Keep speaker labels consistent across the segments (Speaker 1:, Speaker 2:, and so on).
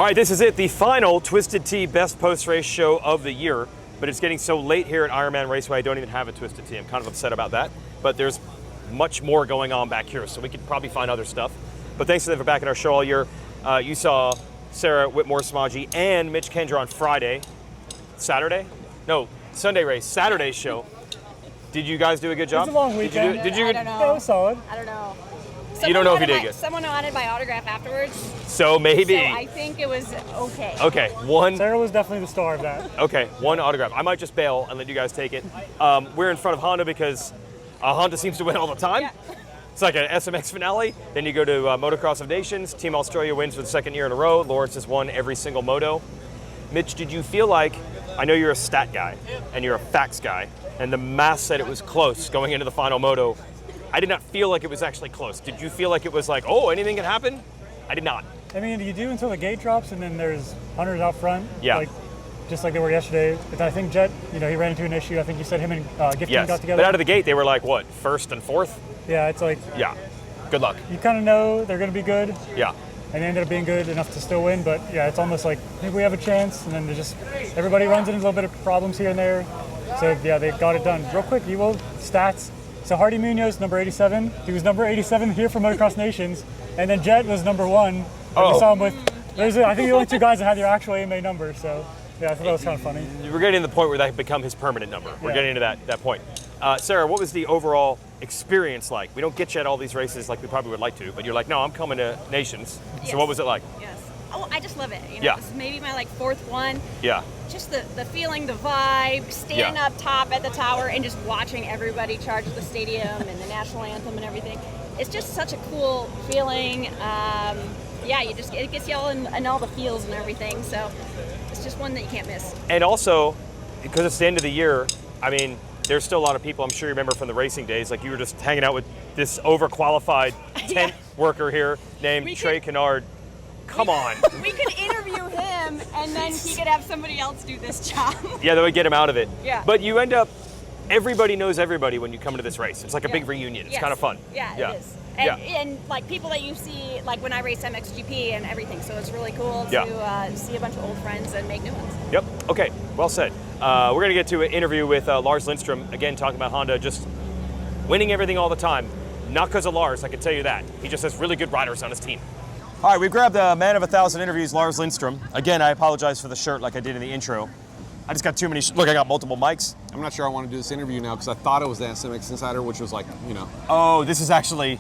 Speaker 1: All right, this is it, the final Twisted Tea Best Post-Race Show of the year, but it's getting so late here at Ironman Raceway, I don't even have a Twisted Tea. I'm kind of upset about that, but there's much more going on back here, so we could probably find other stuff. But thanks to them for backing our show all year. You saw Sarah Whitmore-Smage and Mitch Kendra on Friday. Sunday race, Saturday's show. Did you guys do a good job?
Speaker 2: It was a long weekend.
Speaker 1: Did you?
Speaker 3: I don't know.
Speaker 2: Yeah, it was solid.
Speaker 3: I don't know.
Speaker 1: You don't know if you did good.
Speaker 3: Someone wanted my autograph afterwards.
Speaker 1: So maybe.
Speaker 3: So I think it was okay.
Speaker 1: Okay, one.
Speaker 2: Sarah was definitely the star of that.
Speaker 1: Okay, one autograph. I might just bail and let you guys take it. We're in front of Honda because Honda seems to win all the time.
Speaker 3: Yeah.
Speaker 1: It's like an SMX finale. Then you go to Motocross of Nations. Team Australia wins for the second year in a row. Lawrence has won every single moto. Mitch, did you feel like, I know you're a stat guy and you're a facts guy, and the math said it was close going into the final moto. I did not feel like it was actually close. Did you feel like it was like, oh, anything can happen? I did not.
Speaker 2: I mean, you do until the gate drops, and then there's hunters out front.
Speaker 1: Yeah.
Speaker 2: Just like they were yesterday. But I think Jett, he ran into an issue. I think you said him and Gifting got together.
Speaker 1: But out of the gate, they were like, what, first and fourth?
Speaker 2: Yeah, it's like.
Speaker 1: Yeah. Good luck.
Speaker 2: You kind of know they're going to be good.
Speaker 1: Yeah.
Speaker 2: And they ended up being good enough to still win. But yeah, it's almost like maybe we have a chance, and then everybody runs into a little bit of problems here and there. So yeah, they got it done. Real quick, stats. So Hardy Munoz, number 87. He was number 87 here for Motocross Nations. And then Jett was number 1. And we saw him with, I think the only two guys that had their actual AMA number. So yeah, I thought that was kind of funny.
Speaker 1: We're getting to the point where that become his permanent number. We're getting to that point. Sarah, what was the overall experience like? We don't get you at all these races like we probably would like to, but you're like, no, I'm coming to Nations.
Speaker 3: Yes.
Speaker 1: So what was it like?
Speaker 3: Yes. Oh, I just love it.
Speaker 1: Yeah.
Speaker 3: This is maybe my fourth one.
Speaker 1: Yeah.
Speaker 3: Just the feeling, the vibe, standing up top at the tower and just watching everybody charge the stadium and the national anthem and everything. It's just such a cool feeling. It gets you all in all the feels and everything. So it's just one that you can't miss.
Speaker 1: And also, because it's the end of the year, I mean, there's still a lot of people, I'm sure you remember from the racing days, like you were just hanging out with this overqualified tent worker here named Trey Kennard. Come on.
Speaker 3: We could interview him, and then he could have somebody else do this job.
Speaker 1: Yeah, that would get him out of it.
Speaker 3: Yeah.
Speaker 1: But you end up, everybody knows everybody when you come into this race. It's like a big reunion. It's kind of fun.
Speaker 3: Yeah, it is. And like people that you see, like when I race MXGP and everything, so it's really cool to see a bunch of old friends and make new ones.
Speaker 1: Yep. Okay. Well said. We're going to get to an interview with Lars Lindstrom, again, talking about Honda just winning everything all the time. Not because of Lars, I can tell you that. He just has really good riders on his team. All right, we've grabbed the man of 1,000 interviews, Lars Lindstrom. Again, I apologize for the shirt like I did in the intro. I just got too many, look, I got multiple mics.
Speaker 4: I'm not sure I want to do this interview now because I thought it was the SMX Insider, which was like,
Speaker 1: Oh, this is actually,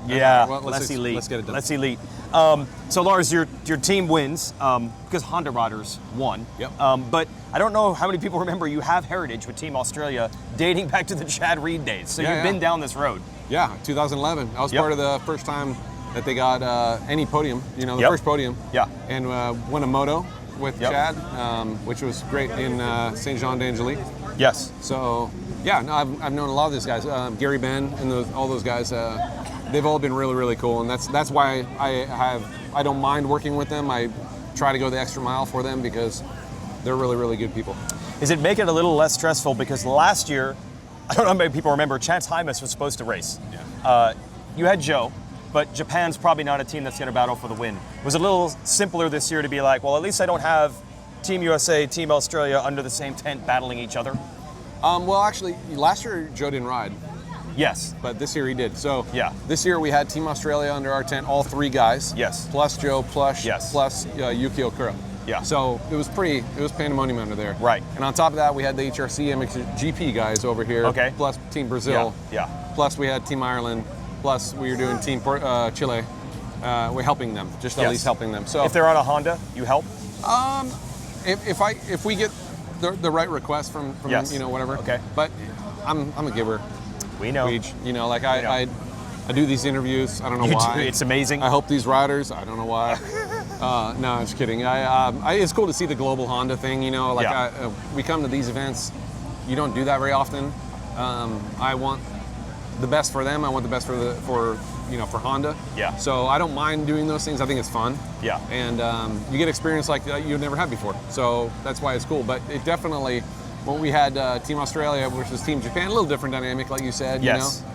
Speaker 4: well,
Speaker 1: less elite.
Speaker 4: Let's get it done.
Speaker 1: Less elite. So Lars, your team wins because Honda riders won.
Speaker 4: Yep.
Speaker 1: But I don't know how many people remember you have heritage with Team Australia dating back to the Chad Reed days. So you've been down this road.
Speaker 4: Yeah, 2011. I was part of the first time that they got any podium, the first podium.
Speaker 1: Yeah.
Speaker 4: And won a moto with Chad, which was great in Saint Jean d'Angely.
Speaker 1: Yes.
Speaker 4: So, I've known a lot of these guys. Gary Ben and all those guys, they've all been really, really cool. And that's why I don't mind working with them. I try to go the extra mile for them because they're really, really good people.
Speaker 1: Is it make it a little less stressful? Because last year, I don't know how many people remember, Chance Hymas was supposed to race.
Speaker 4: Yeah.
Speaker 1: You had Joe. But Japan's probably not a team that's going to battle for the win. Was it a little simpler this year to be like, well, at least I don't have Team USA, Team Australia under the same tent battling each other?
Speaker 4: Well, actually, last year Joe didn't ride.
Speaker 1: Yes.
Speaker 4: But this year he did. So this year we had Team Australia under our tent, all 3 guys.
Speaker 1: Yes.
Speaker 4: Plus Joe, plus Yuki Okura.
Speaker 1: Yeah.
Speaker 4: So it was pandemonium under there.
Speaker 1: Right.
Speaker 4: And on top of that, we had the HRC MXGP guys over here.
Speaker 1: Okay.
Speaker 4: Plus Team Brazil.
Speaker 1: Yeah.
Speaker 4: Plus we had Team Ireland. Plus, we were doing Team Chile. We're helping them, just at least helping them. So,
Speaker 1: if they're on a Honda, you help.
Speaker 4: If we get the right request from whatever.
Speaker 1: Okay.
Speaker 4: But I'm a giver.
Speaker 1: We know.
Speaker 4: I do these interviews. I don't know why.
Speaker 1: It's amazing.
Speaker 4: I hope these riders. I don't know why. No, I'm just kidding. It's cool to see the global Honda thing. We come to these events. You don't do that very often. I want the best for them. I want the best for Honda.
Speaker 1: Yeah.
Speaker 4: So I don't mind doing those things. I think it's fun.
Speaker 1: Yeah.
Speaker 4: And you get experience like you've never had before. So that's why it's cool. But it definitely, when we had Team Australia versus Team Japan, a little different dynamic, like you said.
Speaker 1: Yes.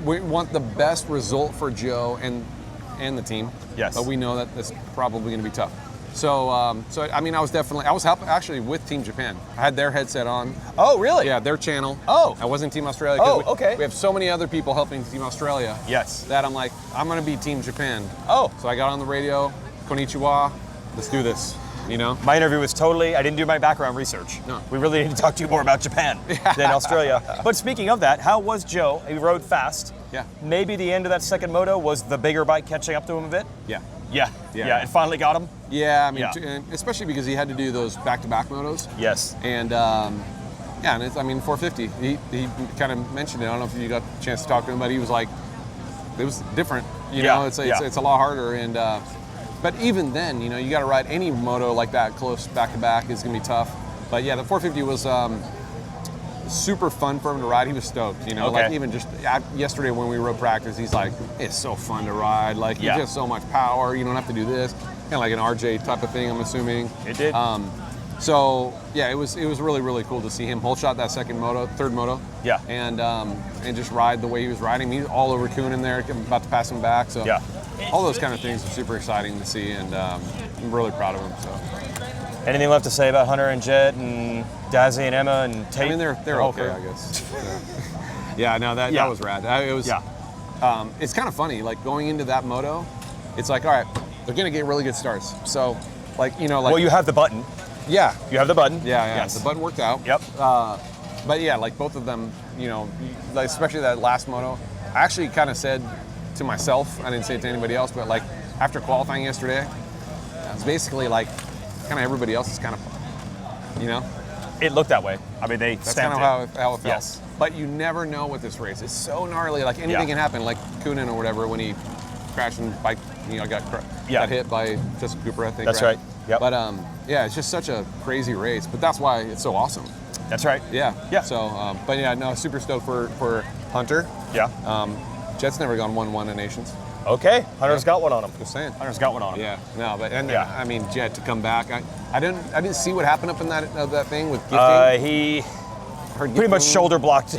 Speaker 4: We want the best result for Joe and the team.
Speaker 1: Yes.
Speaker 4: But we know that it's probably going to be tough. So I mean, I was actually with Team Japan. I had their headset on.
Speaker 1: Oh, really?
Speaker 4: Yeah, their channel.
Speaker 1: Oh.
Speaker 4: I wasn't Team Australia.
Speaker 1: Okay.
Speaker 4: We have so many other people helping Team Australia.
Speaker 1: Yes.
Speaker 4: That I'm like, I'm going to be Team Japan.
Speaker 1: Oh.
Speaker 4: So I got on the radio, konnichiwa, let's do this, you know?
Speaker 1: My interview was I didn't do my background research.
Speaker 4: No.
Speaker 1: We really need to talk to you more about Japan than Australia. But speaking of that, how was Joe? He rode fast.
Speaker 4: Yeah.
Speaker 1: Maybe the end of that second moto was the bigger bike catching up to him a bit?
Speaker 4: Yeah.
Speaker 1: Yeah, it finally got him?
Speaker 4: Yeah, I mean,
Speaker 1: Yeah.
Speaker 4: and especially because he had to do those back-to-back motos.
Speaker 1: Yes.
Speaker 4: And and it's, I mean, 450. He kind of mentioned it. I don't know if you got a chance to talk to him, but he was like, it was different. You know, it's a lot harder. And but even then, you know, you got to ride any moto like that close back-to-back is gonna be tough. But yeah, the 450 was super fun for him to ride. He was stoked, you know.
Speaker 1: Okay.
Speaker 4: Like even just yesterday when we rode practice, he's like, it's so fun to ride. Like you get so much power. You don't have to do this. Kind of like an RJ type of thing, I'm assuming.
Speaker 1: It did.
Speaker 4: So yeah, it was really, really cool to see him whole shot that third moto.
Speaker 1: Yeah.
Speaker 4: And just ride the way he was riding. He's all over Kuhn in there, about to pass him back. So
Speaker 1: Yeah.
Speaker 4: all those kind of things are super exciting to see, and I'm really proud of him. So.
Speaker 1: Anything left to say about Hunter and Jett and Dazzy and Emma and Tate?
Speaker 4: I mean, they're okay, I guess. Yeah, no, that was rad. It was.
Speaker 1: Yeah.
Speaker 4: It's kind of funny, like going into that moto, it's like, all right, they're gonna get really good starts. So, like, you know, like.
Speaker 1: Well, you have the button.
Speaker 4: Yeah.
Speaker 1: You have the button.
Speaker 4: Yeah.
Speaker 1: Yes.
Speaker 4: The button worked out.
Speaker 1: Yep.
Speaker 4: But yeah, like both of them, you know, like especially that last moto, I actually kind of said to myself, I didn't say it to anybody else, but like after qualifying yesterday, it's basically like kind of everybody else is kind of fun, you know?
Speaker 1: It looked that way. I mean,
Speaker 4: That's kind of how it felt.
Speaker 1: Yes.
Speaker 4: But you never know with this race. It's so gnarly. Like anything can happen. Like Kunin or whatever when he crashed and bike, you know, got hit by Jessica Cooper, I think.
Speaker 1: That's right. Yep.
Speaker 4: But yeah, it's just such a crazy race. But that's why it's so awesome.
Speaker 1: That's right.
Speaker 4: Yeah.
Speaker 1: Yeah.
Speaker 4: So, but yeah, no, super stoked for Hunter.
Speaker 1: Yeah.
Speaker 4: Jet's never gone 1-1 in Nations.
Speaker 1: Okay. Hunter's got one on him.
Speaker 4: Just saying.
Speaker 1: Hunter's got one on him.
Speaker 4: Yeah. No, but I mean, Jett to come back. I didn't see what happened up in that thing with gifting.
Speaker 1: He pretty much shoulder blocked.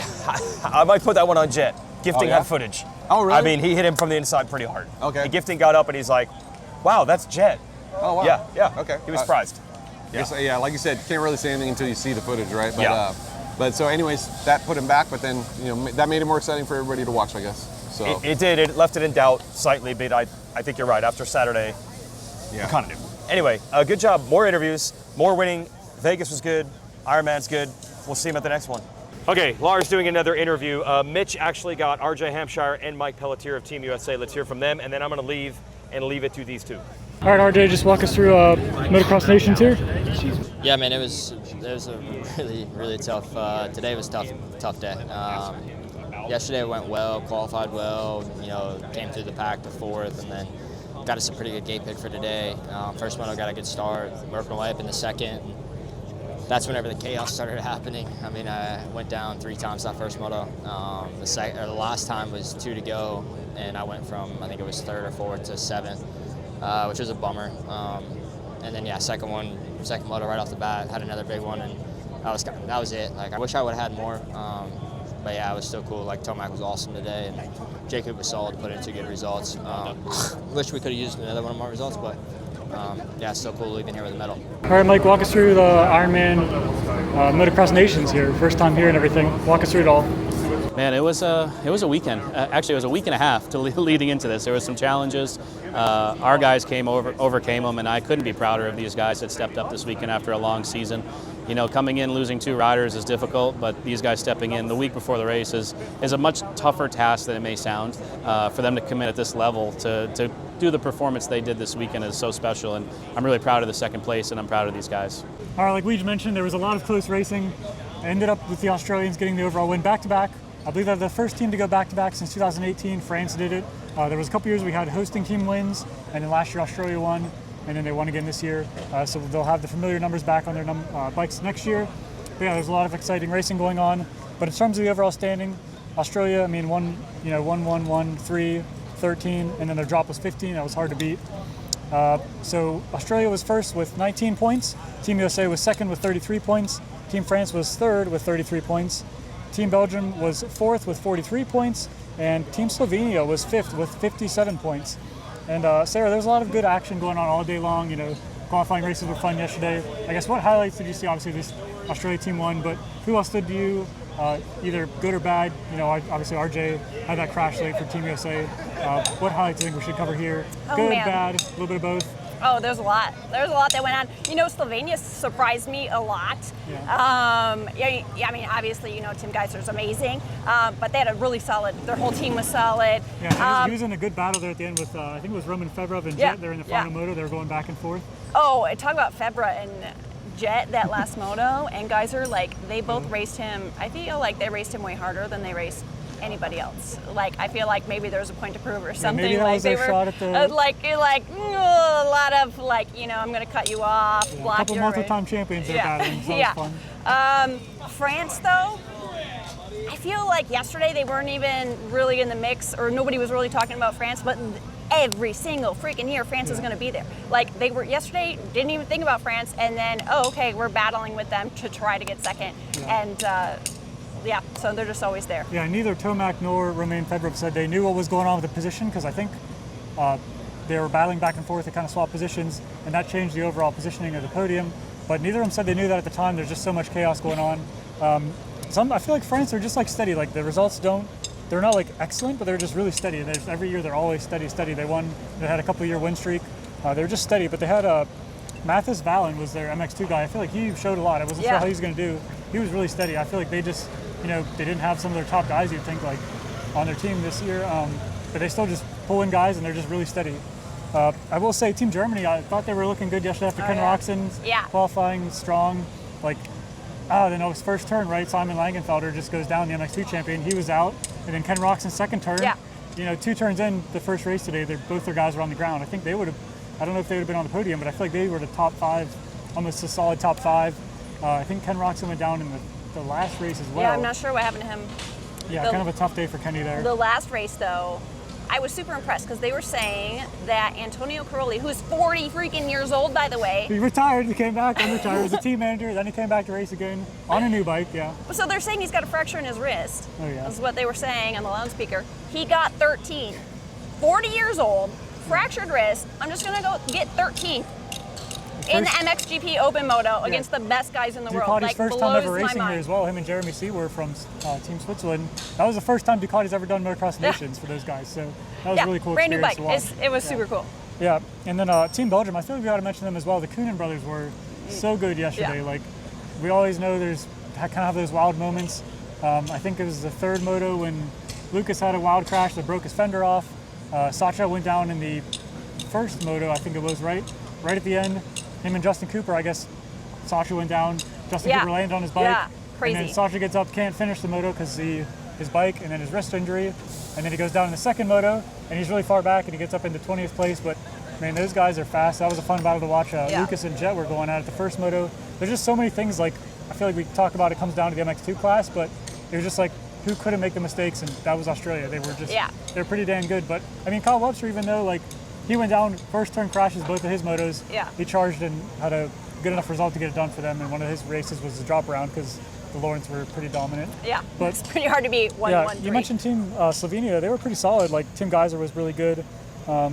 Speaker 1: I might put that one on Jett. Gifting had footage.
Speaker 4: Oh, really?
Speaker 1: I mean, he hit him from the inside pretty hard.
Speaker 4: Okay.
Speaker 1: And Gifting got up and he's like, wow, that's Jett.
Speaker 4: Oh, wow.
Speaker 1: Yeah.
Speaker 4: Okay.
Speaker 1: He was surprised.
Speaker 4: Yeah, like you said, can't really say anything until you see the footage, right? But, but so anyways, that put him back, but then, you know, that made it more exciting for everybody to watch, I guess. So
Speaker 1: It did. It left it in doubt slightly, but I think you're right. After Saturday, you kind of knew. Anyway, good job. More interviews, more winning. Vegas was good. Ironman's good. We'll see him at the next one. Okay, Lars doing another interview. Mitch actually got RJ Hampshire and Mike Pelletier of Team USA. Let's hear from them, and then I'm going to leave it to these two.
Speaker 2: All right, RJ, just walk us through Motocross Nations here.
Speaker 5: Yeah, man, it was a really tough. Today was tough day. Yesterday went well, qualified well. You know, came through the pack to fourth, and then got us a pretty good gate pick for today. First moto got a good start, working away up in the second. That's whenever the chaos started happening. I mean, I went down 3 times that first moto. The last time was 2 to go, and I went from, I think it was 3rd or 4th to 7th, which was a bummer. And then second moto right off the bat, had another big one, and that was it. Like, I wish I would have had more. But yeah, it was still cool. Like, Tomac was awesome today, and Jacob was solid, put in 2 good results. Wish we could have used another one of my results, but yeah, it's still cool leaving here with a medal.
Speaker 2: All right, Mike, walk us through the Ironman Motocross Nations here. First time here and everything. Walk us through it all.
Speaker 6: Man, it was a weekend. Actually, it was a week and a half leading into this. There was some challenges. Our guys overcame them, and I couldn't be prouder of these guys that stepped up this weekend after a long season. You know, coming in, losing 2 riders is difficult, but these guys stepping in the week before the race is a much tougher task than it may sound. For them to commit at this level to do the performance they did this weekend is so special, and I'm really proud of the second place, and I'm proud of these guys.
Speaker 2: All right, like we mentioned, there was a lot of close racing. I ended up with the Australians getting the overall win back-to-back. I believe they're the first team to go back-to-back since 2018. France did it. There was a couple years we had hosting team wins, and then last year Australia won, and then they won again this year. So they'll have the familiar numbers back on their bikes next year. But yeah, there's a lot of exciting racing going on. But in terms of the overall standing, Australia, I mean, 1, 3, 13, and then their drop was 15. That was hard to beat. So Australia was first with 19 points. Team USA was second with 33 points. Team France was third with 33 points. Team Belgium was fourth with 43 points. And Team Slovenia was fifth with 57 points. And Sarah, there's a lot of good action going on all day long. You know, qualifying races were fun yesterday. I guess what highlights did you see? Obviously, this Australia team won, but who else stood to you? Either good or bad. You know, obviously RJ had that crash late for Team USA. What highlights do you think we should cover here? Good, bad, a little bit of both.
Speaker 3: Oh, there's a lot. There's a lot that went on. You know, Slovenia surprised me a lot.
Speaker 2: Yeah.
Speaker 3: I mean, obviously, you know, Tim Geiser's amazing, but they had a really solid, their whole team was solid.
Speaker 2: Yeah, he was in a good battle there at the end with, I think it was Roman Febrov and Jett. They're in the final moto. They were going back and forth.
Speaker 3: Oh, talk about Febra and Jett, that last moto, and Geiser, like, they both raced him. I feel like they raced him way harder than they raced anybody else. Like, I feel like maybe there was a point to prove or something.
Speaker 2: Maybe that
Speaker 3: like
Speaker 2: was
Speaker 3: they
Speaker 2: their
Speaker 3: were
Speaker 2: shot at the...
Speaker 3: a lot of like, you know, I'm gonna cut you off.
Speaker 2: Yeah,
Speaker 3: block
Speaker 2: a couple
Speaker 3: your
Speaker 2: multi-time champions there battling, so that was fun.
Speaker 3: France though, I feel like yesterday they weren't even really in the mix, or nobody was really talking about France, but every single freaking year France is going to be there. Like, they were yesterday, didn't even think about France, and then, oh, okay, we're battling with them to try to get second. And so they're just always there.
Speaker 2: Yeah, neither Tomac nor Romain Febrov said they knew what was going on with the position, because I think they were battling back and forth. They kind of swapped positions, and that changed the overall positioning of the podium. But neither of them said they knew that at the time. There's just so much chaos going on. I feel like France are just like steady. Like, the results they're not like excellent, but they're just really steady. Every year they're always steady. They had a couple year win streak. They're just steady, but they had Mathis Vallon was their MX2 guy. I feel like he showed a lot. I wasn't sure how he was going to do. He was really steady. I feel like they just, you know, they didn't have some of their top guys you'd think like on their team this year, but they still just pull in guys and they're just really steady. I will say Team Germany, I thought they were looking good yesterday after Ken Roxon's qualifying strong. Like, then his first turn, right? Simon Langenfelder just goes down, the MX2 champion. He was out. And then Ken Roxon's second turn, you know, 2 turns in the first race today, both their guys were on the ground. I think they would have, I don't know if they would have been on the podium, but I feel like they were the top 5, almost a solid top 5. I think Ken Roxon went down in the last race as well.
Speaker 3: Yeah, I'm not sure what happened to him.
Speaker 2: Yeah, kind of a tough day for Kenny there.
Speaker 3: The last race, though, I was super impressed because they were saying that Antonio Caroli, who's 40 freaking years old, by the way.
Speaker 2: He retired, he came back, unretired, was a team manager, then he came back to race again on a new bike,
Speaker 3: So they're saying he's got a fracture in his wrist.
Speaker 2: Oh, yeah.
Speaker 3: That's what they were saying on the loudspeaker. He got 13. 40 years old, fractured wrist. I'm just going to go get 13. In the MXGP Open Moto against the best guys in the world.
Speaker 2: Ducati's
Speaker 3: Like,
Speaker 2: first time ever racing here as well. Him and Jeremy Seawer from Team Switzerland. That was the first time Ducati's ever done Motocross of Nations for those guys. So that was really cool.
Speaker 3: Brand new bike.
Speaker 2: To watch.
Speaker 3: It was super cool.
Speaker 2: Yeah, and then Team Belgium. I feel like we got to mention them as well. The Koenen brothers were so good yesterday. Like, we always know there's kind of have those wild moments. I think it was the third moto when Lucas had a wild crash that broke his fender off. Sacha went down in the first moto. I think it was right at the end. Him and Justin Cooper, I guess Sacha went down. Justin Cooper landed on his bike.
Speaker 3: Yeah, crazy.
Speaker 2: And then Sacha gets up, can't finish the moto because his bike and then his wrist injury. And then he goes down in the second moto, and he's really far back, and he gets up into 20th place. But, man, those guys are fast. That was a fun battle to watch. Lucas and Jett were going at it the first moto. There's just so many things, like, I feel like we talk about it comes down to the MX2 class, but it was just like, who couldn't make the mistakes? And that was Australia. They were just, they're pretty damn good. But, I mean, Kyle Webster, even though, like, he went down, first turn crashes both of his motos. He charged and had a good enough result to get it done for them. And one of his races was a drop around because the Lawrence were pretty dominant.
Speaker 3: But it's pretty hard to beat 1-1-3.
Speaker 2: You mentioned Team Slovenia. They were pretty solid. Like, Tim Geiser was really good. I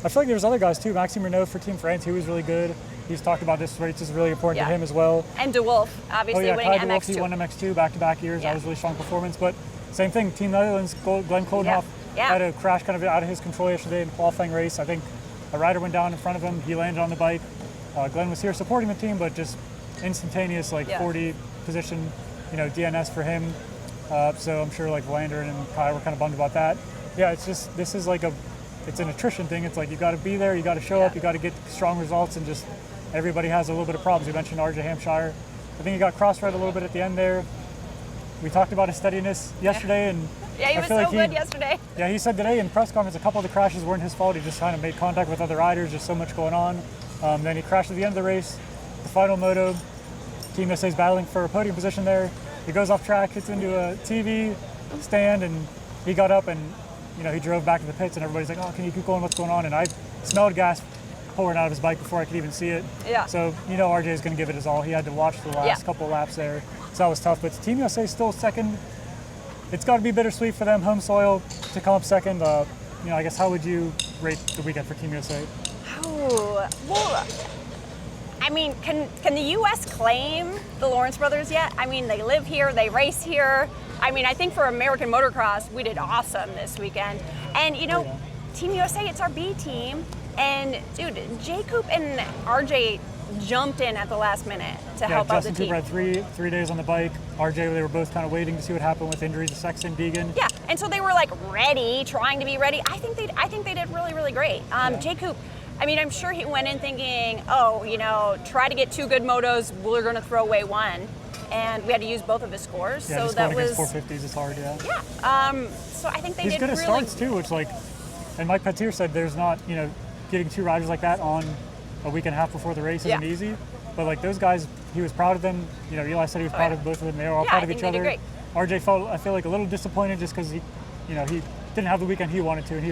Speaker 2: feel like there was other guys too. Maxime Renault for Team France, he was really good. He's talked about this race is really important to him as well.
Speaker 3: And De Wolf, obviously winning MX2.
Speaker 2: He won MX2 back-to-back years. That was a really strong performance. But same thing, Team Netherlands, Glenn Koldenhoff had a crash kind of out of his control yesterday in the qualifying race. I think a rider went down in front of him. He landed on the bike. Glenn was here supporting the team, but just instantaneous, 40 position, DNS for him. So I'm sure Lander and Kai were kind of bummed about that. Yeah, it's just, this is it's an attrition thing. It's like you got to be there, you got to show up, you got to get strong results, and just everybody has a little bit of problems. You mentioned RJ Hampshire. I think he got cross-fed a little bit at the end there. We talked about his steadiness yesterday, and
Speaker 3: he was so good yesterday.
Speaker 2: Yeah, he said today in press conference a couple of the crashes weren't his fault. He just kind of made contact with other riders. There's so much going on. Then he crashed at the end of the race. The final moto, Team USA is battling for a podium position there. He goes off track, hits into a TV stand, and he got up and he drove back to the pits, and everybody's like, "Oh, can you keep going? What's going on?" And I smelled gas pouring out of his bike before I could even see it. So RJ is going to give it his all. He had to watch the last couple of laps there, so that was tough. But Team USA is still second. It's got to be bittersweet for them, home soil, to come up second. I guess how would you rate the weekend for Team USA?
Speaker 3: Oh, well, I mean, can the U.S. claim the Lawrence brothers yet? I mean, they live here, they race here. I mean, I think for American motocross, we did awesome this weekend. And, you know, Team USA, it's our B team. And, dude, Jacob and RJ jumped in at the last minute to help out the
Speaker 2: Justin
Speaker 3: team.
Speaker 2: Cooper had three days on the bike. RJ, they were both kind of waiting to see what happened with injuries to Sexton, Deegan.
Speaker 3: Yeah, and so they were like ready, trying to be ready. I think they did really, really great. Jacob, I mean, I'm sure he went in thinking, oh, you know, try to get 2 good motos. We're going to throw away 1, and we had to use both of his scores.
Speaker 2: Yeah,
Speaker 3: so that was
Speaker 2: against 450s is hard. Yeah.
Speaker 3: Yeah. So I think they
Speaker 2: He's
Speaker 3: did
Speaker 2: good at
Speaker 3: really.
Speaker 2: starts too, which and Mike Petier said there's not, you know, getting 2 riders like that on a week and a half before the race isn't easy. But like those guys, he was proud of them. You know, Eli said he was proud of both of them. They were all proud of each other.
Speaker 3: Great.
Speaker 2: RJ felt, I feel like, a little disappointed just because he didn't have the weekend he wanted to, and he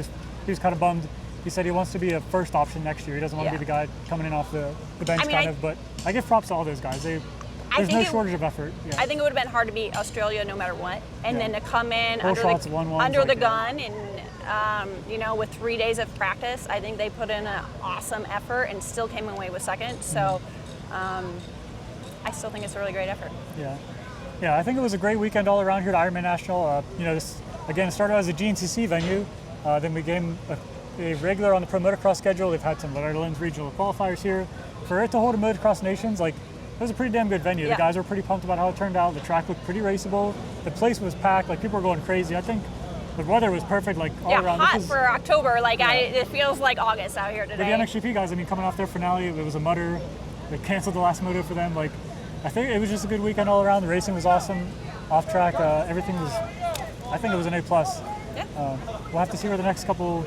Speaker 2: was kind of bummed. He said he wants to be a first option next year. He doesn't want to be the guy coming in off the bench But I give props to all those guys. There's no shortage of effort. Yeah.
Speaker 3: I think it would have been hard to beat Australia no matter what, and then to come in
Speaker 2: under
Speaker 3: the gun and you know, with 3 days of practice, I think they put in an awesome effort and still came away with second. So I still think it's a really great effort.
Speaker 2: Yeah, I think it was a great weekend all around here at Ironman National. You know, this again started as a GNCC venue, then we became a regular on the Pro Motocross schedule. They've had some Loretta Lynn's regional qualifiers here. For it to hold a Motocross Nations, like, it was a pretty damn good venue. The guys were pretty pumped about how it turned out. The track looked pretty raceable. The place was packed. Like, people were going crazy. I think the weather was perfect, like, all around.
Speaker 3: Hot for October. Like, it feels like August out here today.
Speaker 2: For the NXGP guys, I mean, coming off their finale, it was a mutter. They canceled the last moto for them. Like, I think it was just a good weekend all around. The racing was awesome. Off track, everything was, I think it was an A+.
Speaker 3: Yeah.
Speaker 2: We'll have to see where the next couple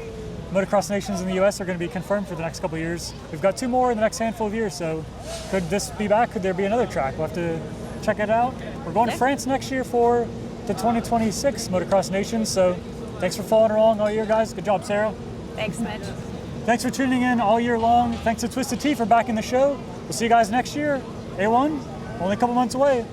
Speaker 2: Motocross Nations in the U.S. are going to be confirmed for the next couple of years. We've got 2 more in the next handful of years, so could this be back? Could there be another track? We'll have to check it out. We're going to France next year for the 2026 Motocross Nations, so thanks for following along all year, guys. Good job, Sarah.
Speaker 3: Thanks, Mitch.
Speaker 2: Thanks for tuning in all year long. Thanks to Twisted Tea for backing the show. We'll see you guys next year. A1, only a couple months away.